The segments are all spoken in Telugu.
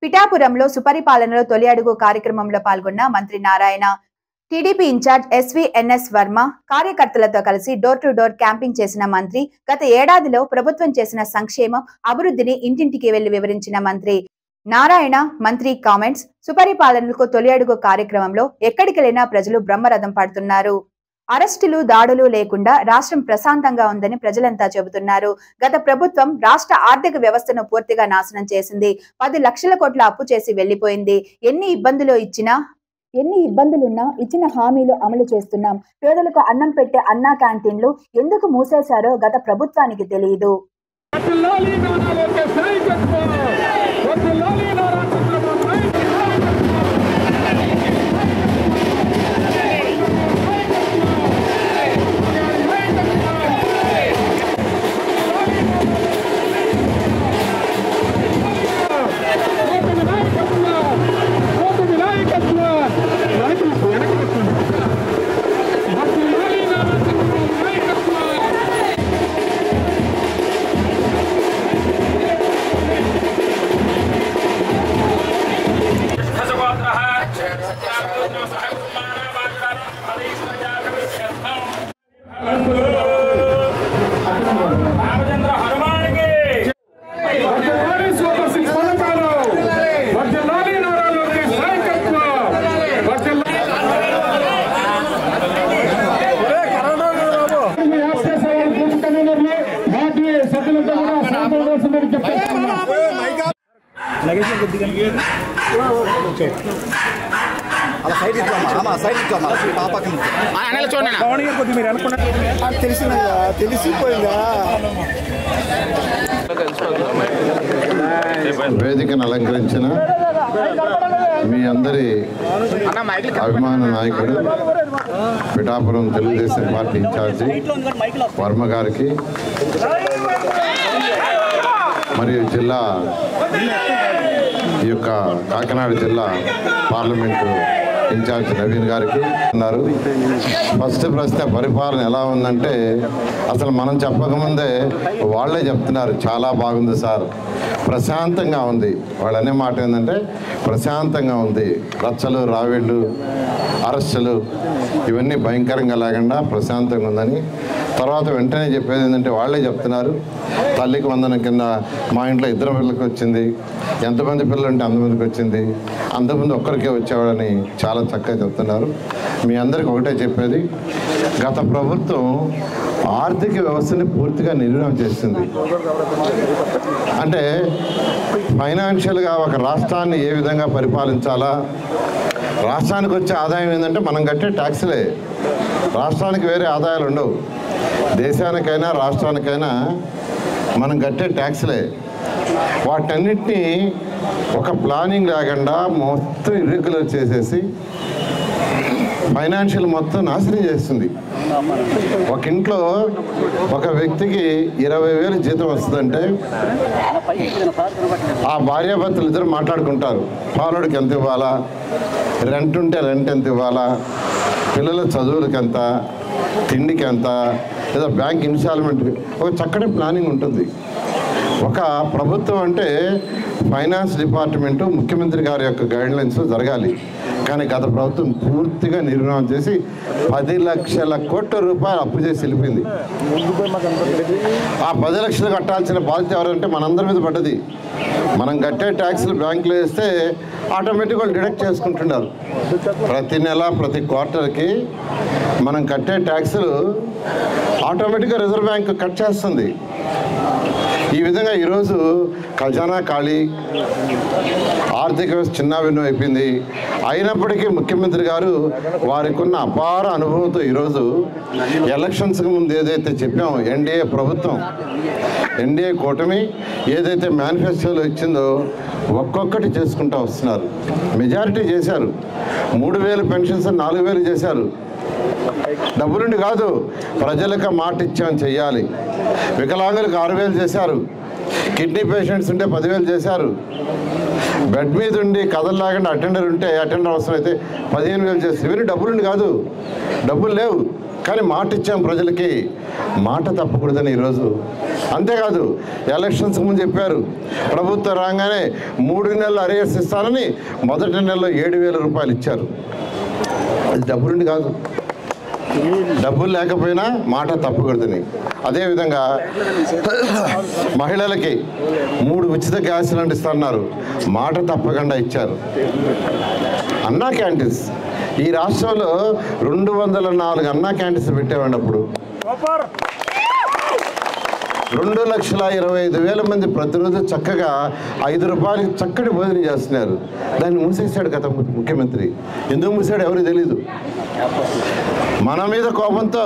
పిఠాపురంలో సుపరిపాలనలో తొలి అడుగు కార్యక్రమంలో పాల్గొన్న మంత్రి నారాయణ, టీడీపీ ఇన్ఛార్జ్ ఎస్వీఎన్ఎస్ వర్మ కార్యకర్తలతో కలిసి డోర్ టు డోర్ క్యాంపింగ్ చేసిన మంత్రి, గత ఏడాదిలో ప్రభుత్వం చేసిన సంక్షేమం, అభివృద్ధిని ఇంటింటికి వెళ్లి వివరించిన మంత్రి నారాయణ. మంత్రి కామెంట్స్. సుపరిపాలనకు తొలి అడుగు కార్యక్రమంలో ఎక్కడికెళ్లినా ప్రజలు బ్రహ్మరథం పడుతున్నారు. అరెస్టులు, దాడులు లేకుండా రాష్ట్రం ప్రశాంతంగా ఉందని ప్రజలంతా చెబుతున్నారు. గత ప్రభుత్వం రాష్ట్ర ఆర్థిక వ్యవస్థను పూర్తిగా నాశనం చేసింది. 10 లక్షల కోట్ల అప్పు చేసి వెళ్లిపోయింది. ఎన్ని ఇబ్బందులున్నా ఇచ్చిన హామీలు అమలు చేస్తున్నాం. పేదలకు అన్నం పెట్టే అన్నా క్యాంటీన్లు ఎందుకు మూసేశారో గత ప్రభుత్వానికి తెలియదు. వేదికను అలంకరించిన మీ అందరి అభిమాన నాయకుడు, పిఠాపురం తెలుగుదేశం పార్టీ ఇన్ఛార్జి వర్మ గారికి, మరియు జిల్లా ఈ యొక్క కాకినాడ జిల్లా పార్లమెంటు ఇన్ఛార్జ్ నవీన్ గారికి ఉన్నారు. ఫస్ట్ ప్రశ్న పరిపాలన ఎలా ఉందంటే, అసలు మనం చెప్పకముందే వాళ్ళే చెప్తున్నారు చాలా బాగుంది సార్, ప్రశాంతంగా ఉంది. వాళ్ళు అనే మాట ఏంటంటే ప్రశాంతంగా ఉంది, రచ్చలు, రావేళ్ళు, అరెస్టులు ఇవన్నీ భయంకరంగా లేకుండా ప్రశాంతంగా ఉందని. తర్వాత వెంటనే చెప్పేది ఏంటంటే వాళ్ళే చెప్తున్నారు, తల్లికి వందనం కింద మా ఇంట్లో 2 పిల్లలకి వచ్చింది, ఎంతమంది పిల్లలు అంటే అంతమందికి వచ్చింది, అంతమంది ఒక్కరికే వచ్చేవాడని చాలా చక్కగా చెప్తున్నారు. మీ అందరికీ ఒకటే చెప్పేది, గత ప్రభుత్వం ఆర్థిక వ్యవస్థని పూర్తిగా నిర్వీర్యం చేస్తుంది. అంటే ఫైనాన్షియల్గా ఒక రాష్ట్రాన్ని ఏ విధంగా పరిపాలించాలా, రాష్ట్రానికి వచ్చే ఆదాయం ఏంటంటే మనం కట్టే ట్యాక్సులే, రాష్ట్రానికి వేరే ఆదాయాలు ఉండవు. దేశానికైనా రాష్ట్రానికైనా మనం కట్టే ట్యాక్సులే. వాటన్నిటినీ ఒక ప్లానింగ్ లేకుండా మొత్తం ఇర్రెగ్యులర్ చేసేసి ఫైనాన్షియల్ మొత్తం నాశనం చేస్తుంది. ఒక ఇంట్లో ఒక వ్యక్తికి 20,000 జీతం వస్తుందంటే ఆ భార్యాభర్తలు ఇద్దరు మాట్లాడుకుంటారు, పాలోడికి ఎంత ఇవ్వాలా, రెంట్ ఉంటే రెంట్ ఎంత ఇవ్వాలా, పిల్లల చదువులకి ఎంత, తిండికి ఎంత, లేదా బ్యాంక్ ఇన్స్టాల్మెంట్, ఒక చక్కటి ప్లానింగ్ ఉంటుంది. ఒక ప్రభుత్వం అంటే ఫైనాన్స్ డిపార్ట్మెంటు ముఖ్యమంత్రి గారి యొక్క గైడ్లైన్స్ జరగాలి. కానీ గత ప్రభుత్వం పూర్తిగా నిర్వహణ చేసి 10 లక్షల కోట్ల రూపాయలు అప్పు చేసి వెళ్ళిపోయింది. ఆ 10 లక్షలు కట్టాల్సిన బాధ్యత ఎవరంటే మనందరి మీద పడ్డది. మనం కట్టే ట్యాక్సులు బ్యాంకులో వేస్తే ఆటోమేటిక్గా వాళ్ళు డిడక్ట్ చేసుకుంటున్నారు. ప్రతి నెల, ప్రతి క్వార్టర్కి మనం కట్టే ట్యాక్సులు ఆటోమేటిక్గా రిజర్వ్ బ్యాంక్ కట్ చేస్తుంది. ఈ విధంగా ఈరోజు ఖజానా ఖాళీ, ఆర్థిక వ్యవస్థ చిన్నాభిన్నం అయిపోయింది. అయినప్పటికీ ముఖ్యమంత్రి గారు వారికి ఉన్న అపార అనుభవంతో ఈరోజు ఎలక్షన్స్కి ముందు ఏదైతే చెప్పామో, ఎన్డీఏ ప్రభుత్వం, ఎన్డీఏ కూటమి ఏదైతే మేనిఫెస్టోలో ఇచ్చిందో ఒక్కొక్కటి చేసుకుంటూ వస్తున్నారు. మెజారిటీ చేశారు. 3,000 పెన్షన్స్ 4,000 చేశారు. డబ్బులుండి కాదు, ప్రజలకు మాట ఇచ్చామని చెయ్యాలి. వికలాంగులకు 6,000 చేశారు. కిడ్నీ పేషెంట్స్ ఉంటే 10,000 చేశారు. బెడ్ మీద ఉండి కదలలాగండి అటెండర్ ఉంటే అటెండర్ అవసరం అయితే 15,000 చేస్తారు. ఇవన్నీ డబ్బులుండి కాదు, డబ్బులు లేవు కానీ మాట ఇచ్చాం ప్రజలకి, మాట తప్పకూడదని ఈరోజు. అంతేకాదు ఎలక్షన్స్ ముందు చెప్పారు ప్రభుత్వం రాగానే 3 నెలలు అరియర్స్ ఇస్తానని, మొదటి నెలలో 7,000 రూపాయలు ఇచ్చారు. అది డబ్బులుండి కాదు, డబ్బులు లేకపోయినా మాట తప్పకూడదని. అదేవిధంగా మహిళలకి 3 ఉచిత గ్యాస్ సిలిండర్ ఇస్తున్నారు, మాట తప్పకుండా ఇచ్చారు. అన్నా క్యాంటీన్స్ ఈ రాష్ట్రంలో 204 అన్నా క్యాంటీన్స్ పెట్టేవాడి. అప్పుడు 2,25,000 మంది ప్రతిరోజు చక్కగా 5 రూపాయలకి చక్కటి భోజనం చేస్తున్నారు. దాన్ని మూసేశాడు గత ముఖ్యమంత్రి. ఎందుకు మూసాడు ఎవరికి తెలీదు. మన మీద కోపంతో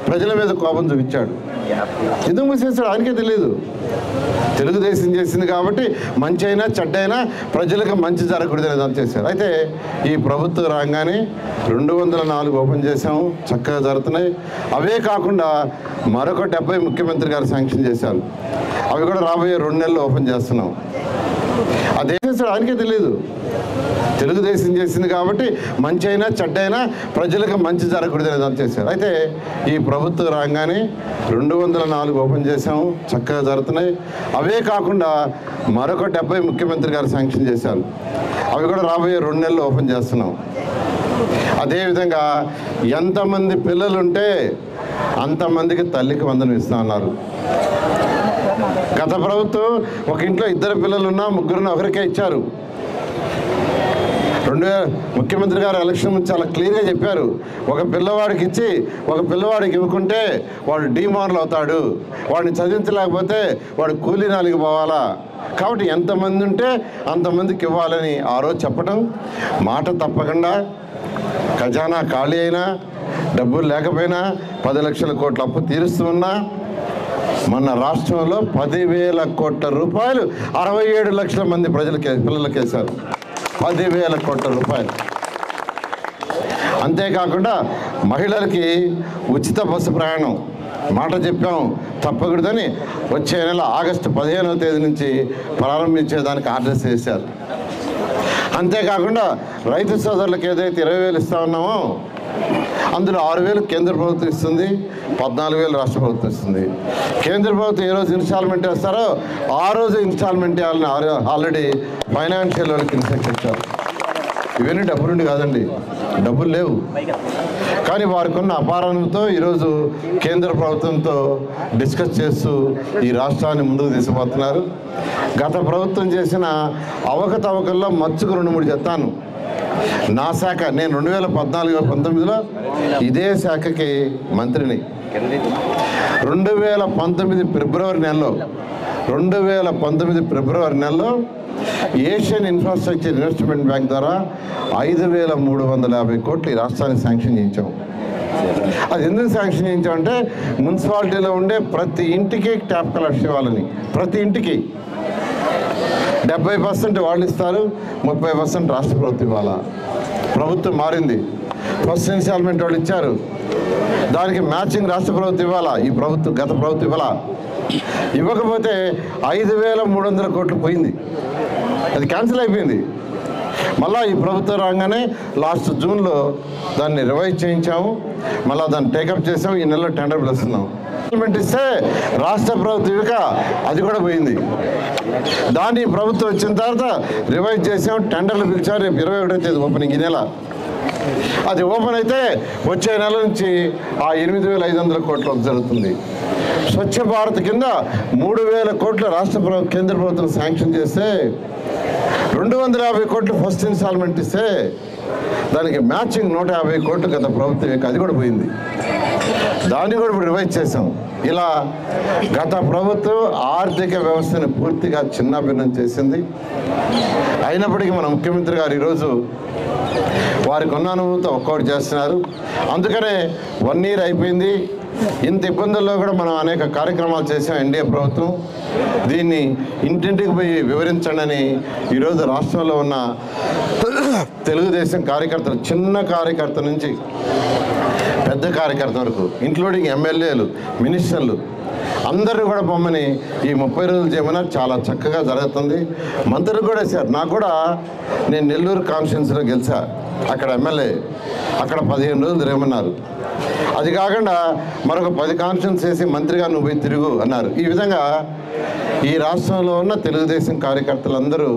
ప్రజల మీద కోపం చూపించాడు. ఎందుకు మూసేశాడు ఆయనకే తెలియదు. తెలుగుదేశం చేసింది కాబట్టి మంచి అయినా చెడ్డైనా ప్రజలకు మంచి జరగకూడదని దాన్ని చేశారు. అయితే ఈ ప్రభుత్వం రాగానే 204 ఓపెన్ చేసాము, చక్కగా జరుగుతున్నాయి. అవే కాకుండా మరొక 70 ముఖ్యమంత్రి గారు శాంక్షన్ చేశారు. అవి కూడా రాబోయే 2 నెలలు ఓపెన్ చేస్తున్నాం. అదే చేశాడు ఆయనకే తెలియదు. తెలుగుదేశం చేసింది కాబట్టి మంచి అయినా చెడ్డైనా ప్రజలకు మంచి జరగకూడదని దాన్ని చేశారు. అయితే ఈ ప్రభుత్వం రాగానే 204 ఓపెన్ చేసాము, చక్కగా జరుగుతున్నాయి. అవే కాకుండా మరొక 70 ముఖ్యమంత్రి గారు శాంక్షన్ చేశారు. అవి కూడా రాబోయే 2 నెలలు ఓపెన్ చేస్తున్నాం. అదేవిధంగా ఎంతమంది పిల్లలుంటే అంతమందికి తల్లికి వందనం ఇస్తా అన్నారు. గత ప్రభుత్వం ఒక ఇంట్లో 2 పిల్లలున్నా 3 ఒకరికే ఇచ్చారు. ముఖ్యమంత్రి గారు ఎలక్షన్ ముందు చాలా క్లియర్గా చెప్పారు, ఒక పిల్లవాడికి ఇచ్చి ఒక పిల్లవాడికి ఇవ్వకుంటే వాడు డిమారల్ అవుతాడు, వాడిని చదివించలేకపోతే వాడు కూలీనాలికి పోవాలా, కాబట్టి ఎంతమంది ఉంటే అంతమందికి ఇవ్వాలని ఆ రోజు చెప్పడం, మాట తప్పకుండా ఖజానా ఖాళీ అయినా డబ్బులు లేకపోయినా 10 లక్షల కోట్ల అప్పు తీరుస్తూ ఉన్నా మన రాష్ట్రంలో 10,000 కోట్ల రూపాయలు 67 లక్షల మంది పిల్లలకి వేశారు. 10,000 కోట్ల రూపాయలు. అంతేకాకుండా మహిళలకి ఉచిత బస్సు ప్రయాణం మాట చెప్పాం తప్పకూడదని వచ్చే నెల ఆగస్టు 15వ తేదీ నుంచి ప్రారంభించేదానికి ఆర్డర్స్ చేశారు. అంతేకాకుండా రైతు సోదరులకు ఏదైతే 20,000 ఇస్తా ఉన్నామో అందులో 6,000 కేంద్ర ప్రభుత్వం ఇస్తుంది, 14,000 రాష్ట్ర ప్రభుత్వం ఇస్తుంది. కేంద్ర ప్రభుత్వం ఏ రోజు ఇన్స్టాల్మెంట్ వేస్తారో ఆ రోజు ఇన్స్టాల్మెంట్ వేయాలని ఆల్రెడీ ఫైనాన్షియల్ వాళ్ళకి ఇన్స్ట్రక్షన్ ఇచ్చారు. ఇవన్నీ డబ్బులుండి కాదండి, డబ్బులు లేవు. కానీ వారికి ఉన్న అపారంతో ఈరోజు కేంద్ర ప్రభుత్వంతో డిస్కస్ చేస్తూ ఈ రాష్ట్రాన్ని ముందుకు తీసుకుపోతున్నారు. గత ప్రభుత్వం చేసిన అవకతవకల్లో మచ్చుకు 2-3 చెప్తాను. నా శాఖ, నేను 2014-19లో ఇదే శాఖకి మంత్రిని. 2019 ఫిబ్రవరి నెలలో ఏషియన్ ఇన్ఫ్రాస్ట్రక్చర్ ఇన్వెస్ట్మెంట్ బ్యాంక్ ద్వారా 5,350 కోట్లు ఈ రాష్ట్రానికి శాంక్షన్ చేయించాం. అది ఎందుకు శాంక్షన్ చేయించామంటే మున్సిపాలిటీలో ఉండే ప్రతి ఇంటికి ట్యాప్ కలెక్షన్ ఇవ్వాలని. ప్రతి ఇంటికి 70% వాళ్ళు ఇస్తారు, 30% రాష్ట్ర ప్రభుత్వం ఇవ్వాలా. ప్రభుత్వం మారింది, ఫస్ట్ ఇన్స్టాల్మెంట్ వాళ్ళు ఇచ్చారు, దానికి మ్యాచింగ్ రాష్ట్ర ప్రభుత్వం ఇవ్వాలా. ఈ ప్రభుత్వం గత ప్రభుత్వం ఇవ్వాలా. ఇవ్వకపోతే 5,300 కోట్లు పోయింది, అది క్యాన్సిల్ అయిపోయింది. మళ్ళీ ఈ ప్రభుత్వం రాగానే లాస్ట్ జూన్లో దాన్ని రివైజ్ చేయించాము, మళ్ళీ దాన్ని టేకప్ చేసాము. ఈ నెలలో టెండర్ పిలుస్తున్నాం. ఇస్తే రాష్ట్ర ప్రభుత్వం ఇవ్వక అది కూడా పోయింది. దాన్ని ప్రభుత్వం వచ్చిన తర్వాత రివైజ్ చేసాం, టెండర్లు పిలిచారు. రేపు 21వ తేదీ ఓపెనింగ్. ఈ నెల అది ఓపెన్ అయితే వచ్చే నెల నుంచి ఆ 8,500 కోట్ల జరుగుతుంది. స్వచ్ఛ భారత్ కింద 3,000 కోట్ల కేంద్ర ప్రభుత్వం శాంక్షన్ చేస్తే 250 కోట్లు ఫస్ట్ ఇన్స్టాల్మెంట్ ఇస్తే దానికి మ్యాచింగ్ 150 కోట్లు గత ప్రభుత్వం, అది కూడా పోయింది. దాన్ని కూడా ఇప్పుడు రివైజ్ చేసాం. ఇలా గత ప్రభుత్వం ఆర్థిక వ్యవస్థను పూర్తిగా చిన్నాభిన్నం చేసింది. అయినప్పటికీ మన ముఖ్యమంత్రి గారు ఈరోజు వారికి ఉన్న అనుభవంతో ఒక్కొక్కటి చేస్తున్నారు. అందుకనే 1 year అయిపోయింది. ఇంత ఇబ్బందుల్లో కూడా మనం అనేక కార్యక్రమాలు చేసాం. ఎన్డీఏ ప్రభుత్వం దీన్ని ఇంటింటికి పోయి వివరించండి అని ఈరోజు రాష్ట్రంలో ఉన్న తెలుగుదేశం కార్యకర్తలు, చిన్న కార్యకర్త నుంచి పెద్ద కార్యకర్త వరకు, ఇంక్లూడింగ్ ఎమ్మెల్యేలు, మినిస్టర్లు అందరూ కూడా బొమ్మని ఈ 30 రోజులు చేయమన్నా చాలా చక్కగా జరుగుతుంది. మంత్రులు కూడా సార్, నాకు కూడా నేను నెల్లూరు కాన్స్టిట్యున్సీలో గెలిచా, అక్కడ ఎమ్మెల్యే, అక్కడ 15 రోజులు తిరగమన్నారు. అది కాకుండా మరొక 10 కాన్ఫరెన్స్ చేసి మంత్రిగా నువ్వు పోయి తిరుగు అన్నారు. ఈ విధంగా ఈ రాష్ట్రంలో ఉన్న తెలుగుదేశం కార్యకర్తలందరూ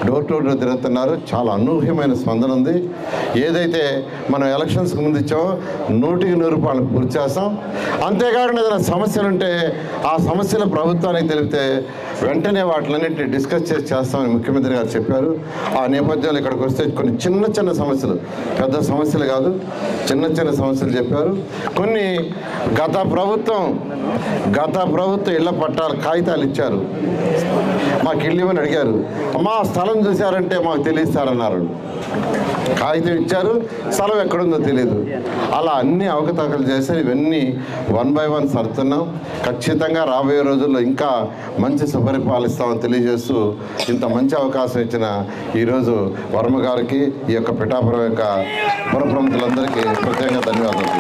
డోర్ టు డోర్ తిరుగుతున్నారు. చాలా అనూహ్యమైన స్పందన ఉంది. ఏదైతే మనం ఎలక్షన్స్కి ముందు ఇచ్చామో 100కి 100 పూర్తి చేస్తాం. అంతేకాకుండా ఏదైనా సమస్యలు ఉంటే ఆ సమస్యలు ప్రభుత్వానికి తెలిపితే వెంటనే వాటిలన్నింటినీ డిస్కస్ చేస్తామని ముఖ్యమంత్రి గారు చెప్పారు. ఆ నేపథ్యంలో ఇక్కడికి వస్తే కొన్ని చిన్న చిన్న సమస్యలు, పెద్ద సమస్యలు కాదు, చిన్న చిన్న సమస్యలు చెప్పారు. కొన్ని గత ప్రభుత్వం ఇళ్ల పట్టాలు కాగితాలు ఇచ్చారు. మాకు ఇల్లు ఇవ్వని అడిగారు. మా స్థలం చూశారంటే మాకు తెలియస్తారన్నారు. కాగితం ఇచ్చారు, స్థలం ఎక్కడుందో తెలియదు. అలా అన్ని అవకతవకలు చేశారు. ఇవన్నీ 1 by 1 సర్దుతున్నాం. ఖచ్చితంగా రాబోయే రోజుల్లో ఇంకా మంచి సుపరిపాలిస్తామని తెలియజేస్తూ ఇంత మంచి అవకాశం ఇచ్చిన ఈరోజు వర్మ గారికి, ఈ యొక్క పిఠాపురం యొక్క పుర ప్రముఖులందరికీ ప్రత్యేకంగా ధన్యవాదాలు.